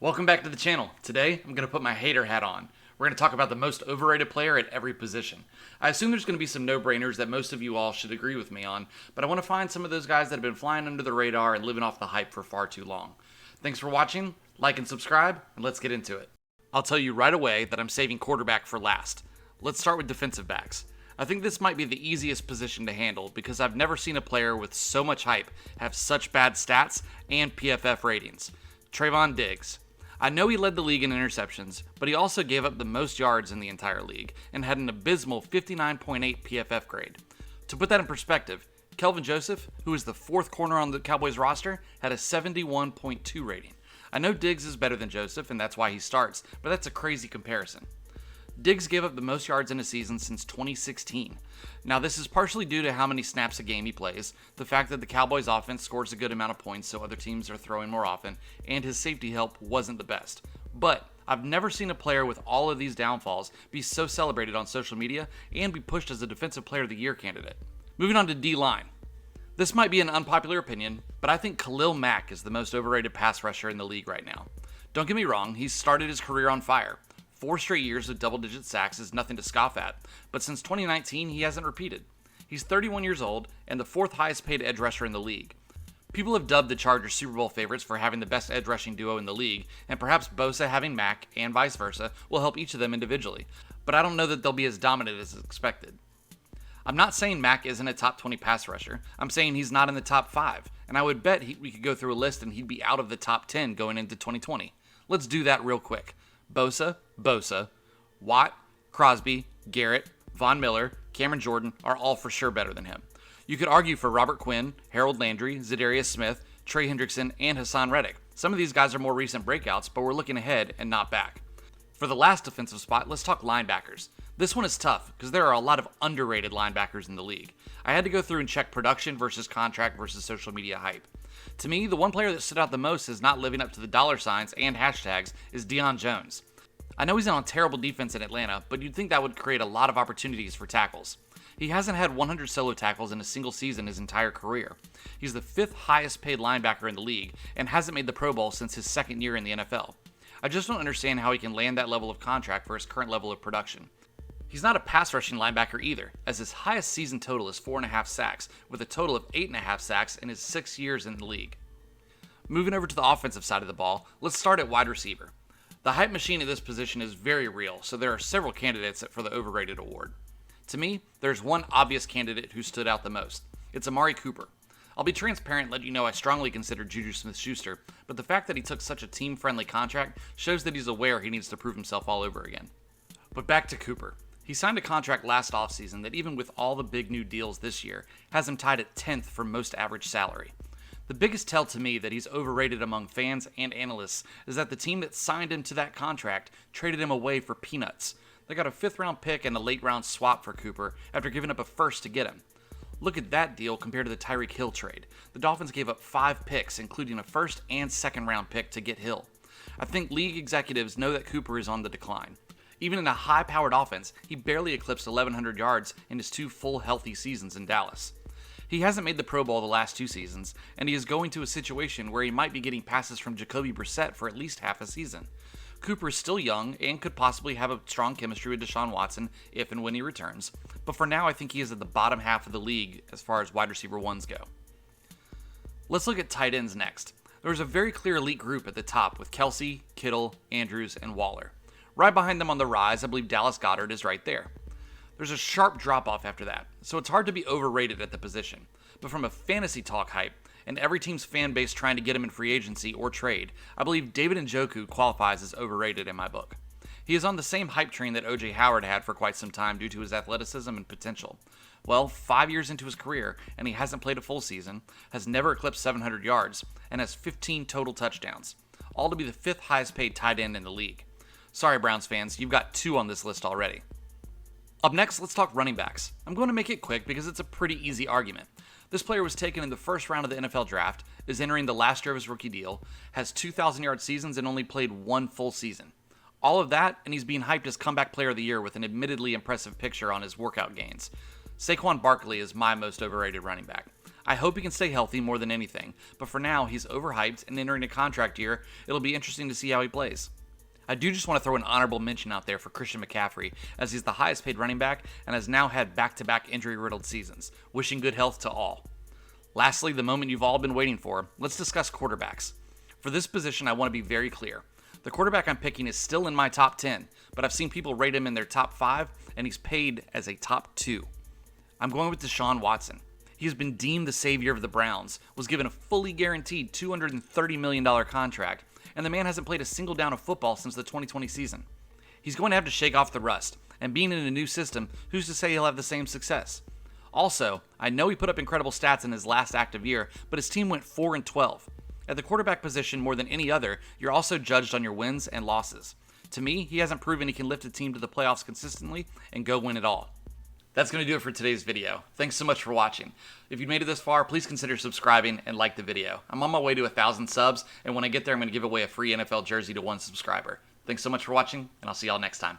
Welcome back to the channel. Today, I'm going to put my hater hat on. We're going to talk about the most overrated player at every position. I assume there's going to be some no-brainers that most of you all should agree with me on, but I want to find some of those guys that have been flying under the radar and living off the hype for far too long. Thanks for watching, like and subscribe, and let's get into it. I'll tell you right away that I'm saving quarterback for last. Let's start with defensive backs. I think this might be the easiest position to handle because I've never seen a player with so much hype have such bad stats and PFF ratings. Trayvon Diggs. I know he led the league in interceptions, but he also gave up the most yards in the entire league and had an abysmal 59.8 PFF grade. To put that in perspective, Kelvin Joseph, who is the fourth corner on the Cowboys roster, had a 71.2 rating. I know Diggs is better than Joseph, and that's why he starts, but that's a crazy comparison. Diggs gave up the most yards in a season since 2016. Now, this is partially due to how many snaps a game he plays, the fact that the Cowboys offense scores a good amount of points so other teams are throwing more often, and his safety help wasn't the best. But I've never seen a player with all of these downfalls be so celebrated on social media and be pushed as a Defensive Player of the Year candidate. Moving on to D-line. This might be an unpopular opinion, but I think Khalil Mack is the most overrated pass rusher in the league right now. Don't get me wrong, he's started his career on fire. 4 straight years of double-digit sacks is nothing to scoff at, but since 2019, he hasn't repeated. He's 31 years old and the 4th highest paid edge rusher in the league. People have dubbed the Chargers Super Bowl favorites for having the best edge rushing duo in the league, and perhaps Bosa having Mack and vice versa will help each of them individually, but I don't know that they'll be as dominant as expected. I'm not saying Mack isn't a top 20 pass rusher, I'm saying he's not in the top 5, and I would bet we could go through a list and he'd be out of the top 10 going into 2020. Let's do that real quick. Bosa, Watt, Crosby, Garrett, Von Miller, Cameron Jordan are all for sure better than him. You could argue for Robert Quinn, Harold Landry, Zadarius Smith, Trey Hendrickson, and Hassan Reddick. Some of these guys are more recent breakouts, but we're looking ahead and not back. For the last defensive spot, let's talk linebackers. This one is tough because there are a lot of underrated linebackers in the league. I had to go through and check production versus contract versus social media hype. To me, the one player that stood out the most as not living up to the dollar signs and hashtags is Deion Jones. I know he's on a terrible defense in Atlanta, but you'd think that would create a lot of opportunities for tackles. He hasn't had 100 solo tackles in a single season his entire career. He's the 5th highest paid linebacker in the league and hasn't made the Pro Bowl since his 2nd year in the NFL. I just don't understand how he can land that level of contract for his current level of production. He's not a pass rushing linebacker either, as his highest season total is 4.5 sacks, with a total of 8.5 sacks in his 6 years in the league. Moving over to the offensive side of the ball, let's start at wide receiver. The hype machine at this position is very real, so there are several candidates for the overrated award. To me, there's one obvious candidate who stood out the most. It's Amari Cooper. I'll be transparent and let you know I strongly consider Juju Smith-Schuster, but the fact that he took such a team-friendly contract shows that he's aware he needs to prove himself all over again. But back to Cooper. He signed a contract last offseason that even with all the big new deals this year, has him tied at 10th for most average salary. The biggest tell to me that he's overrated among fans and analysts is that the team that signed him to that contract traded him away for peanuts. They got a 5th round pick and a late round swap for Cooper after giving up a 1st to get him. Look at that deal compared to the Tyreek Hill trade. The Dolphins gave up 5 picks, including a 1st and 2nd round pick to get Hill. I think league executives know that Cooper is on the decline. Even in a high-powered offense, he barely eclipsed 1,100 yards in his 2 full healthy seasons in Dallas. He hasn't made the Pro Bowl the last 2 seasons, and he is going to a situation where he might be getting passes from Jacoby Brissett for at least half a season. Cooper is still young and could possibly have a strong chemistry with Deshaun Watson if and when he returns, but for now I think he is at the bottom half of the league as far as wide receiver ones go. Let's look at tight ends next. There is a very clear elite group at the top with Kelsey, Kittle, Andrews, and Waller. Right behind them on the rise, I believe Dallas Goedert is right there. There's a sharp drop-off after that, so it's hard to be overrated at the position. But from a fantasy talk hype, and every team's fan base trying to get him in free agency or trade, I believe David Njoku qualifies as overrated in my book. He is on the same hype train that O.J. Howard had for quite some time due to his athleticism and potential. Well, 5 years into his career, and he hasn't played a full season, has never eclipsed 700 yards, and has 15 total touchdowns, all to be the 5th highest paid tight end in the league. Sorry, Browns fans, you've got 2 on this list already. Up next, let's talk running backs. I'm going to make it quick because it's a pretty easy argument. This player was taken in the 1st round of the NFL draft, is entering the last year of his rookie deal, has 2,000-yard seasons and only played 1 full season. All of that, and he's being hyped as comeback player of the year with an admittedly impressive picture on his workout gains. Saquon Barkley is my most overrated running back. I hope he can stay healthy more than anything, but for now, he's overhyped, and entering a contract year, it'll be interesting to see how he plays. I do just want to throw an honorable mention out there for Christian McCaffrey, as he's the highest paid running back and has now had back-to-back injury-riddled seasons. Wishing good health to all. Lastly, the moment you've all been waiting for, let's discuss quarterbacks. For this position, I want to be very clear. The quarterback I'm picking is still in my top 10, but I've seen people rate him in their top 5, and he's paid as a top 2. I'm going with Deshaun Watson. He has been deemed the savior of the Browns, was given a fully guaranteed $230 million contract, and the man hasn't played a single down of football since the 2020 season. He's going to have to shake off the rust, and being in a new system, who's to say he'll have the same success? Also, I know he put up incredible stats in his last active year, but his team went 4-12. At the quarterback position more than any other, you're also judged on your wins and losses. To me, he hasn't proven he can lift a team to the playoffs consistently and go win it all. That's going to do it for today's video. Thanks so much for watching. If you've made it this far, please consider subscribing and like the video. I'm on my way to 1,000 subs, and when I get there, I'm going to give away a free NFL jersey to one subscriber. Thanks so much for watching, and I'll see y'all next time.